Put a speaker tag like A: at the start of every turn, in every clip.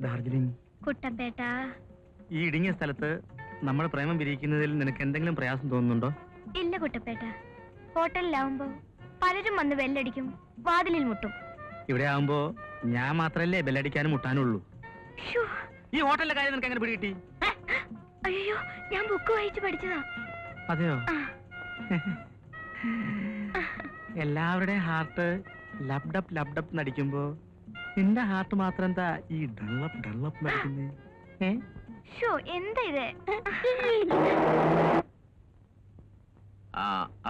A: ഡാർജിലിംഗ്.
B: കുട്ടപ്പേട്ട,
A: ഈ ഇടുങ്ങിയ സ്ഥലത്ത് നമ്മുടെ പ്രേമം വിരിയിക്കുന്നതിൽ നിനക്ക് എന്തെങ്കിലും പ്രയാസം തോന്നുന്നുണ്ടോ?
B: ഇല്ല കുട്ടപ്പേട്ട. ഹോട്ടലിലാവുമ്പോ പലരും വന്ന് ബെല്ലടിക്കും, വാതിലിൽ മുട്ടും.
A: ഇവിടെ ആവുമ്പോ ഞാൻ മാത്രല്ലേ ബെല്ലടിക്കാനും മുട്ടാനുള്ളൂ. ഈ ഹോട്ടലിലെ കാര്യം നിനക്ക് എങ്ങനെ പിടികിട്ടി?
B: അയ്യോ, ഞാൻ ബുക്ക് വായിച്ചു പഠിച്ചതാ.
A: അതെയോ? എല്ലാവരുടെയും ഹാർട്ട് ലബ്ഡപ്പ് ലബ്ഡപ്പ് നടിക്കുമ്പോ നിന്റെ ഹാർട്ട് മാത്രം എന്താ ഈ ഡള്ളപ്പ് ഡള്ളപ്പ് നടിക്കുന്നേ?
B: എന്താ ഇത്?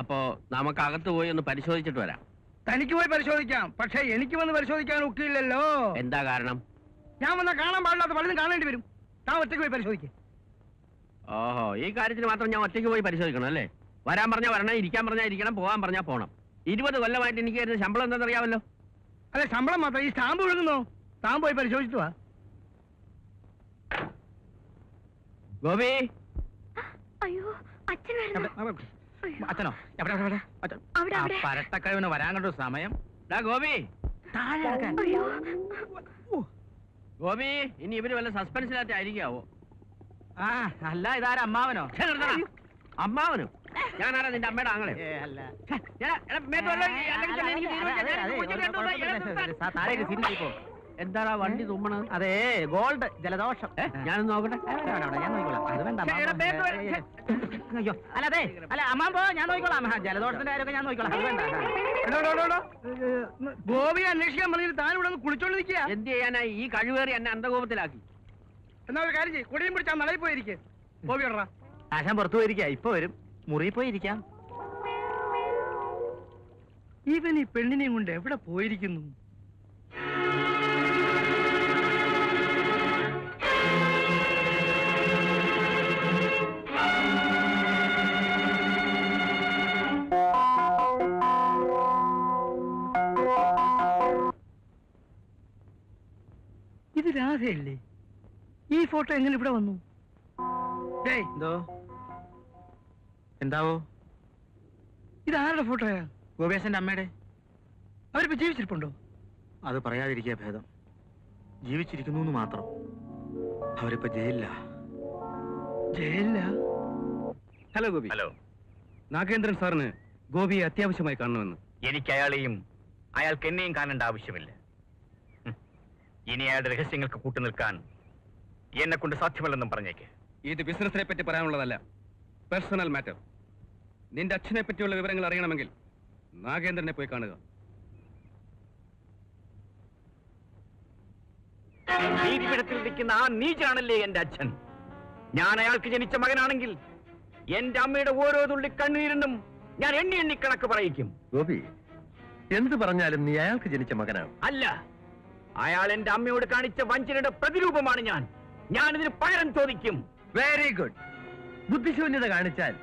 C: അപ്പോ നമുക്ക് അകത്ത് പോയി ഒന്ന് പരിശോധിച്ചിട്ട് വരാം.
D: തനിക്ക് പോയി പരിശോധിക്കാം, പക്ഷെ എനിക്ക് വന്ന് പരിശോധിക്കാൻ ഒക്കില്ലല്ലോ.
C: എന്താ കാരണം?
D: ഞാൻ വന്ന കാണാൻ പാടില്ലാത്ത പലതും കാണേണ്ടി വരും. താൻ ഒറ്റയ്ക്ക് പോയി പരിശോധിക്കും.
C: ഓഹോ, ഈ കാര്യത്തിന് മാത്രം ഞാൻ ഒറ്റയ്ക്ക് പോയി പരിശോധിക്കണം അല്ലേ? വരാൻ പറഞ്ഞാൽ വരണം, ഇരിക്കാൻ പറഞ്ഞാൽ ഇരിക്കണം, പോകാൻ പറഞ്ഞാൽ പോകണം. 20 കൊല്ലമായിട്ട് എനിക്ക് തരുന്ന ശമ്പളം എന്താണെന്നറിയാമല്ലോ.
D: അതെ, ശമ്പളം മാത്രം. ഈ സ്റ്റാമ്പ് വിഴുങ്ങുന്നോ? താൻ പോയി പരിശോധിച്ചു വാ.
C: ഗോപി.
B: അയ്യോ, അച്ഛൻ
A: അച്ഛനോ? പരട്ടക്കഴിവിന് വരാൻ കണ്ടു സമയം.
C: ഗോപി, ഗോപി, ഇനി ഇവര് വല്ല സസ്പെൻസിനകത്ത് ആയിരിക്കാവോ?
A: അല്ല, ഇതാരാ? അമ്മാവനോ?
C: അമ്മാവനോ? ഞാനാരാ? നിന്റെ അമ്മയുടെ ആങ്ങളെ? എന്താടാ വണ്ടി തുമ്മണത്?
A: അതെ, ഗോൾഡ് ജലദോഷം.
C: ഞാനൊന്ന് നോക്കട്ടെ.
A: ഞാൻ നോക്കിക്കോളാം. അത് വേണ്ട. അയ്യോ, അല്ല അതെ, അല്ല അമ്മാൻ പോ, ഞാൻ നോക്കിക്കോളാം. ജലദോഷത്തിന്റെ കാര്യമൊക്കെ ഞാൻ നോക്കിക്കോളാം. അത് വേണ്ട.
D: ഗോപി അന്വേഷിക്കാൻ പറഞ്ഞിട്ട് താൻ ഇവിടെ കുളിച്ചോണ്ട് നിൽക്കുക.
C: എന്ത് ചെയ്യാനായി? ഈ കഴിവേറി എന്നെ അന്ധകോപത്തിലാക്കി.
D: എന്നാ ഒരു കാര്യം ചെയ്യും, കൊടിയും പിടിച്ചാൽ നടയിൽ പോയിരിക്കേ. ഗോപി ഇടറാ.
A: ആശാൻ പുറത്തു പോയിരിക്കാ, ഇപ്പൊ വരും. മുറിയിൽ പോയിരിക്കാം.
D: ഇവൻ ഈ പെണ്ണിനെയും കൊണ്ട് എവിടെ പോയിരിക്കുന്നു? ഇത് രാധയല്ലേ? ഈ ഫോട്ടോ എങ്ങനെ ഇവിടെ വന്നു?
A: എന്തോ? എന്താവോ?
D: ഇത് ആരുടെ ഫോട്ടോയാ?
A: ഗോപേശന്റെ അമ്മയുടെ.
D: അവരിപ്പോ ജീവിച്ചിരിപ്പുണ്ടോ?
A: അത് പറയാതിരിക്കുക ഭേദം. ജീവിച്ചിരിക്കുന്നു മാത്രം. അവരിപ്പോ ജയിലിലാ.
D: ജയിലിലാ?
E: ഹലോ ഗോപി.
F: ഹലോ.
E: നാഗേന്ദ്രൻ സാറിന് ഗോപിയെ അത്യാവശ്യമായി കാണണമെന്ന്.
F: എനിക്ക് അയാളെയും അയാൾക്ക് എന്നെയും കാണേണ്ട ആവശ്യമില്ല. ഇനി അയാളുടെ രഹസ്യങ്ങൾക്ക് കൂട്ടുനിൽക്കാൻ എന്നെ കൊണ്ട് സാധ്യമല്ലെന്നും പറഞ്ഞേക്ക്.
E: ഇത് ബിസിനസിനെ പറ്റി പറയാനുള്ളതല്ല, പേഴ്സണൽ മാറ്റർ. നിന്റെ അച്ഛനെ പറ്റിയുള്ള വിവരങ്ങൾ അറിയണമെങ്കിൽ നാഗേന്ദ്രനെ പോയി കാണുക.
F: നീതിപീഠത്തിൽ നിൽക്കുന്ന ആ നീചാണല്ലേ എന്റെ അച്ഛൻ. ഞാൻ അയാൾക്ക് ജനിച്ച മകനാണെങ്കിൽ എന്റെ അമ്മയുടെ ഓരോ തുള്ളി കണ്ണീരിനും ഞാൻ എണ്ണി എണ്ണി കണക്ക് പറയിക്കും.
G: ഗോപി, എന്ത് പറഞ്ഞാലും നീ അയാൾക്ക് ജനിച്ച മകനാണ്.
F: അല്ല, അയാൾ എന്റെ അമ്മയോട് കാണിച്ച വഞ്ചനയുടെ പ്രതിരൂപമാണ് ഞാൻ. ഞാനിതിന് പകരം ചോദിക്കും.
G: Very good. ബുദ്ധിശൂന്യത കാണിച്ചാൽ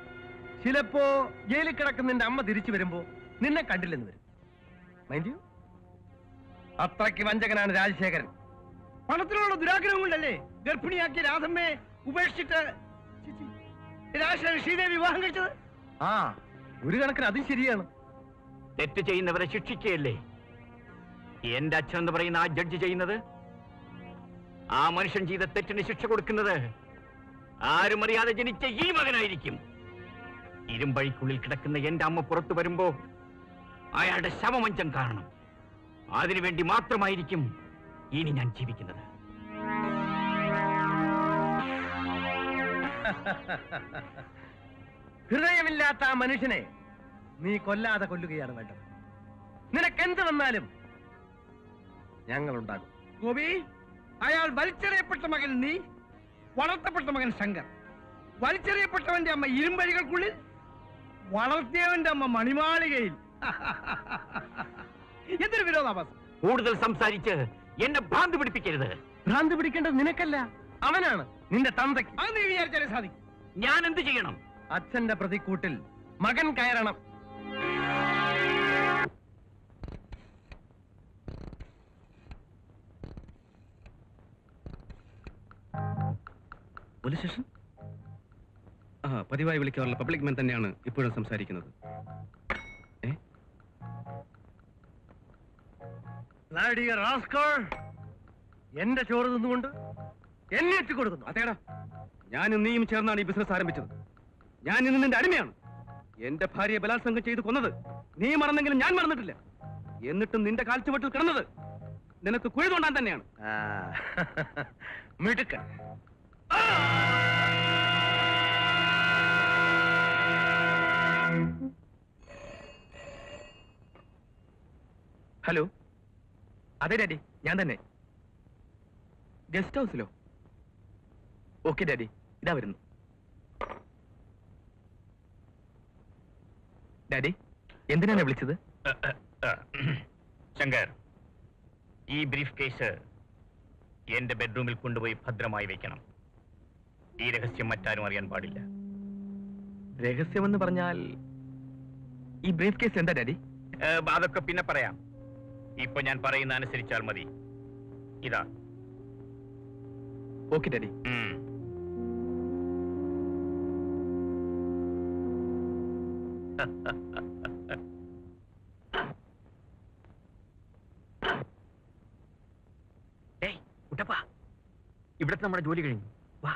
G: ചിലപ്പോ ജയിലിൽ കിടക്കുന്ന നിന്റെ അമ്മ തിരിച്ചു വരുമ്പോ നിന്നെ കണ്ടില്ലെന്ന് വരും. മൈൻഡ് യു, അത്രയ്ക്ക് വഞ്ചകനാണ് രാജശേഖരൻ.
D: പണത്തിലുള്ള ദുരാഗ്രഹം കൊണ്ടല്ലേ ഗർഭിണിയാക്കിയ രാധമ്മയെ ഉപേക്ഷിച്ചിട്ട് ശ്രീദേവി വിവാഹം കഴിച്ചത്?
G: ആ, ഒരു കണക്കിന് അതും ശരിയാണ്.
F: തെറ്റ് ചെയ്യുന്നവരെ ശിക്ഷിക്കുകയല്ലേ എന്റെ അച്ഛൻ എന്ന് പറയുന്ന ആ ജഡ്ജ് ചെയ്യുന്നത്? ആ മനുഷ്യൻ ചെയ്ത തെറ്റിന് ശിക്ഷ കൊടുക്കുന്നത് ആരും അറിയാതെ ജനിച്ച ഈ മകനായിരിക്കും. ഇരുമ്പഴിക്കുള്ളിൽ കിടക്കുന്ന എന്റെ അമ്മ പുറത്തു വരുമ്പോ അയാളുടെ ശവമഞ്ചം കാണണം. അതിനുവേണ്ടി മാത്രമായിരിക്കും ഇനി ഞാൻ ജീവിക്കുന്നത്.
G: ഹൃദയമില്ലാത്ത ആ മനുഷ്യനെ നീ കൊല്ലാതെ കൊല്ലുകയാണ് വേണ്ടത്. നിനക്കെന്ത് വന്നാലും ഞങ്ങളുണ്ടാകും.
D: ഗോപി, അയാൾ വലിച്ചെറിയപ്പെട്ട മകൻ നീ, വളർത്തപ്പെട്ട മകൻ ശങ്കർ. വലിച്ചെറിയപ്പെട്ടവന്റെ അമ്മ ഇരുമ്പഴികൾക്കുള്ളിൽ, വളർത്തിയവന്റെ അമ്മ മണിമാളികയിൽ. എന്തൊരു വിരോധാഭാസം!
F: കൂടുതൽ സംസാരിച്ച് എന്നെ ഭ്രാന്ത് പിടിപ്പിക്കരുത്.
G: ഭ്രാന്ത് പിടിക്കേണ്ടത് നിനക്കല്ല, അവനാണ്, നിന്റെ തന്തയ്ക്ക്.
D: അത് നീ വിചാരിച്ചാലേ സാധിക്കും.
F: ഞാൻ എന്ത് ചെയ്യണം?
G: അച്ഛന്റെ പ്രതിക്കൂട്ടിൽ മകൻ കയറണം.
E: Police station? പതിവായി വിളിക്കാറുള്ള പബ്ലിക് മാൻ തന്നെയാണ് ഇപ്പോഴും സംസാരിക്കുന്നത്.
G: എന്റെ ചോറ് തിന്നുകൊണ്ട് എന്നെ എത്തി കൊടുക്കുന്നു.
E: അതേടാ, ഞാനും നീയും ചേർന്നാണ് ഈ ബിസിനസ് ആരംഭിച്ചത്. ഞാൻ ഇന്ന് നിന്റെ അടിമയാണ്. എന്റെ ഭാര്യയെ ബലാത്സംഗം ചെയ്ത് കൊന്നത് നീ മറന്നെങ്കിലും ഞാൻ മറന്നിട്ടില്ല. എന്നിട്ടും നിന്റെ കാൽച്ചുവട്ടിൽ കിടന്നത് നിനക്ക് കുഴി തോണ്ടാൻ തന്നെയാണ്.
G: മിടുക്കൻ.
H: ഹലോ, അതെ ഡാഡി, ഞാൻ തന്നെ. ഗസ്റ്റ് ഹൗസിലോ? ഓക്കെ ഡാഡി, ഇതാ വരുന്നു. ഡാഡി, എന്തിനാണ് വിളിച്ചത്?
F: ശങ്കർ, ഈ ബ്രീഫ് കേസ് എന്റെ ബെഡ്റൂമിൽ കൊണ്ടുപോയി ഭദ്രമായി വെക്കണം. ഈ രഹസ്യം മറ്റാരും അറിയാൻ പാടില്ല.
H: രഹസ്യമെന്ന് പറഞ്ഞാൽ ഈ ബ്രീഫ് കേസ് എന്താ ഡാഡി?
F: അതൊക്കെ പിന്നെ പറയാം. ഇപ്പൊ ഞാൻ പറയുന്ന അനുസരിച്ചാൽ മതി. ഇതാ.
H: Okay daddy.
F: കുട്ടപ്പാ, ഇവിടത്തെ നമ്മുടെ ജോലി കഴിഞ്ഞു. വാ.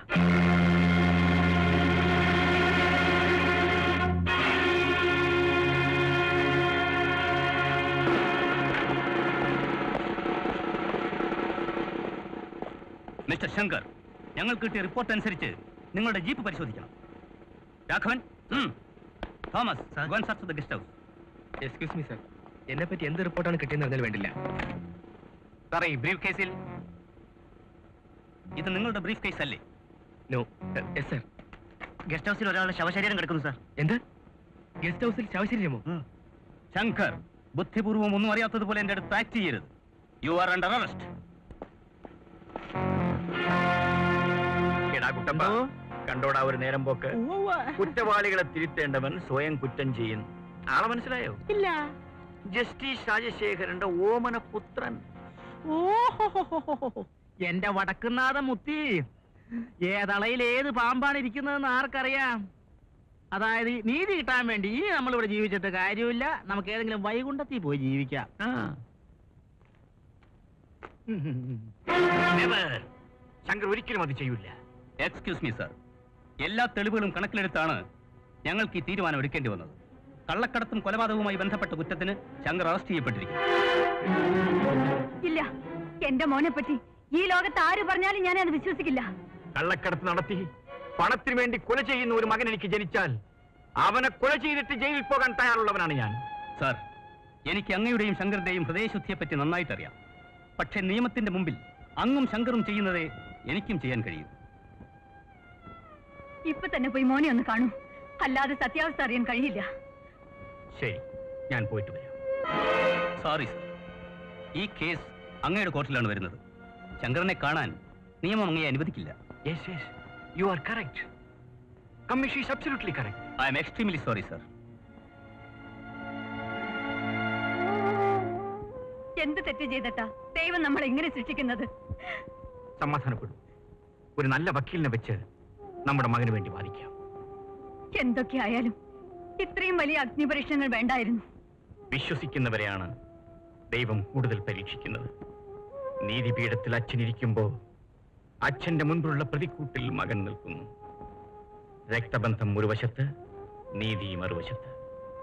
C: മിസ്റ്റർ ശങ്കർ, ഞങ്ങൾ കിട്ടിയ റിപ്പോർട്ട് അനുസരിച്ച് നിങ്ങളുടെ ജീപ്പ് പരിശോധിക്കണം. Raghavan, Thomas, go and search the guest house.
H: Excuse me sir, എന്നെ പറ്റി എന്ത് റിപ്പോർട്ടാണ് കിട്ടിയെന്ന് അറിഞ്ഞാൽ വേണ്ടില്ല.
F: സാറേ, ഈ ബ്രീഫ് കേസിൽ
C: ഇത് നിങ്ങളുടെ ബ്രീഫ് കേസ് അല്ലേ?
H: നോ. Yes sir.
C: ഗസ്റ്റ് ഹൗസിൽ ഒരാളുടെ ശവശരീരം കിടക്കുന്നു സാർ.
H: എന്ത്? ഗസ്റ്റ് ഹൗസിൽ ശവശരീരമോ?
C: ശങ്കർ, ബുദ്ധിപൂർവ്വം ഒന്നും അറിയാത്തതുപോലെ എന്റെ അടുത്ത് ആക്ട് ചെയ്യരുത്. You are under arrest.
F: കുട്ടപ്പ, കണ്ടോടാ ഒരു നേരം പോക്ക്. കുറ്റവാളികളെ തിരുത്തേണ്ടവൻ സ്വയം കുറ്റം ചെയ്യുന്നു. ആളെ മനസ്സിലായോ?
A: ഇല്ല.
F: ജസ്റ്റിസ് രാജശേഖരന്റെ ഓമന പുത്രൻ.
A: ഓഹോ, എന്റെ വടക്കുന്നാഥ മുത്തി. ഏതളയിൽ ഏത് പാമ്പാണ് ഇരിക്കുന്നതെന്ന് ആർക്കറിയാം? അതായത് നീതി കിട്ടാൻ വേണ്ടി ഇനി നമ്മളിവിടെ ജീവിച്ചിട്ട് കാര്യമില്ല. നമുക്ക് ഏതെങ്കിലും വൈകുണ്ഠത്തിൽ പോയി ജീവിക്കാം.
F: ശങ്കർ ഒരിക്കലും അത് ചെയ്യൂല.
C: എക്സ്ക്യൂസ് മീ സർ, എല്ലാ തെളിവുകളും കണക്കിലെടുത്താണ് ഞങ്ങൾക്ക് ഈ തീരുമാനം എടുക്കേണ്ടി വന്നത്. കള്ളക്കടത്തും കൊലപാതകവുമായി ബന്ധപ്പെട്ട കുറ്റത്തിന് ശങ്കർ അറസ്റ്റ് ചെയ്യപ്പെട്ടിരിക്കുന്നു.
B: ഇല്ല, എന്റെ മോനെ പറ്റി ഈ ലോകത്ത് ആര് പറഞ്ഞാലും ഞാൻ അത് വിശ്വസിക്കില്ല.
F: കള്ളക്കടത്ത് നടത്തി പണത്തിന് വേണ്ടി കൊല ചെയ്യുന്ന ഒരു മകൻ എനിക്ക് ജനിച്ചാൽ അവനെ കൊല ചെയ്തിട്ട് ജയിലിൽ പോകാൻ തയ്യാറുള്ളവനാണ് ഞാൻ.
C: സാർ, എനിക്ക് അങ്ങയുടെയും ശങ്കറിന്റെയും ഹൃദയശുദ്ധിയെ പറ്റി നന്നായിട്ടറിയാം. പക്ഷെ നിയമത്തിന്റെ മുമ്പിൽ അങ്ങും ശങ്കറും ചെയ്യുന്നതേ എനിക്കും ചെയ്യാൻ കഴിയും.
B: ഇപ്പൊ തന്നെ പോയി മോനെ ഒന്ന് കാണൂ, അല്ലാതെ സത്യാവസ്ഥ അറിയാൻ കഴിയില്ല.
F: ശരി, ഞാൻ പോയിട്ട് വരാം.
C: സോറി സർ, ഈ കേസ് അങ്ങയുടെ കോർട്ടിലാണ് വരുന്നത്. ശങ്കറിനെ കാണാൻ നിയമം അങ്ങയെ അനുവദിക്കില്ല.
F: Yes, yes, you are correct. Commission is absolutely correct.
C: I am extremely sorry, sir.
B: എന്ത് തെറ്റ് ചെയ്തിട്ടാ ദൈവം നമ്മളെ ഇങ്ങനെ സൃഷ്ടിക്കുന്നത്?
F: സമാധാനപ്പെടും. ഒരു നല്ല വക്കീലിനെ വെച്ച് നമ്മുടെ മകന് വേണ്ടി വാദിക്കാം.
B: എന്തൊക്കെയായാലും ഇത്രയും വലിയ അഗ്നിപരീക്ഷണങ്ങൾ വേണ്ടായിരുന്നു.
F: വിശ്വസിക്കുന്നവരെയാണ് ദൈവം കൂടുതൽ പരീക്ഷിക്കുന്നത്. നീതിപീഠത്തിൽ അച്ഛനിരിക്കുമ്പോ അച്ഛന്റെ മുൻപിലുള്ള പ്രതിക്കൂട്ടിൽ മകൻ നിൽക്കുന്നു. രക്തബന്ധം ഒരു വശത്ത്, നീതി മറുവശത്ത്.